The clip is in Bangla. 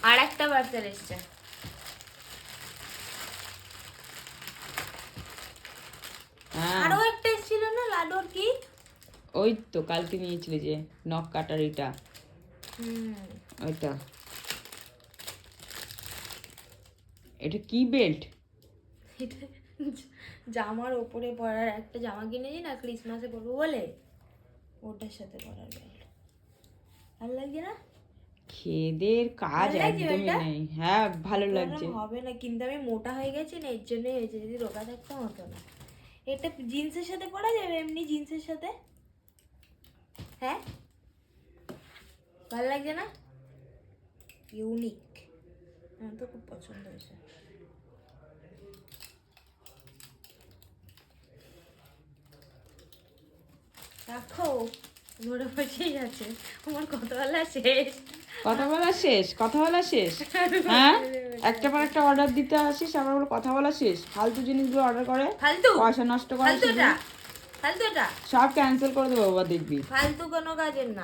আর একটা পার্সেল এসছে। হ্যাঁ আরো একটা এসেছিল না লাডুর কি? ওই তো কালকে নিয়েছিলে যে নখ কাটারিটা, ওইটা। এটা কি বেল্ট? এটা জামার ওপরে পরার একটা জামা কিনেছি না ক্রিসমাসে পরবো বলে, ওটার সাথে পরার বেল্ট। ভালো লাগছে না? খেদের কাজ ভালো লাগছে একদমই বেলটা? নেই। হ্যাঁ ভালো বললাম লাগছে। হবে না, কিন্তু আমি মোটা হয়ে গেছি না, এর জন্যই হয়েছে, যদি রোগা থাকতাম হতো না। এটা জিন্সের সাথে পরা যাবে, এমনি জিন্সের সাথে। হ্যাঁ ভালো লাগছে না? ইউনিক, আমার তো খুব পছন্দ হয়েছে। রাখো, ঘরে বসেই আছে, আমার কথা বলা শেষ। কথা বলা শেষ, কথা বলা শেষ। হ্যাঁ একটা পর একটা অর্ডার দিতে আসিস, আবার বলে কথা বলা শেষ। ফালতু জিনিসগুলো অর্ডার করে ফালতু পয়সা নষ্ট করে, ফালতুটা ফালতুটা সব ক্যান্সেল করে দেবো বাবা, দেখবি। ফালতু কোনো কাজের না।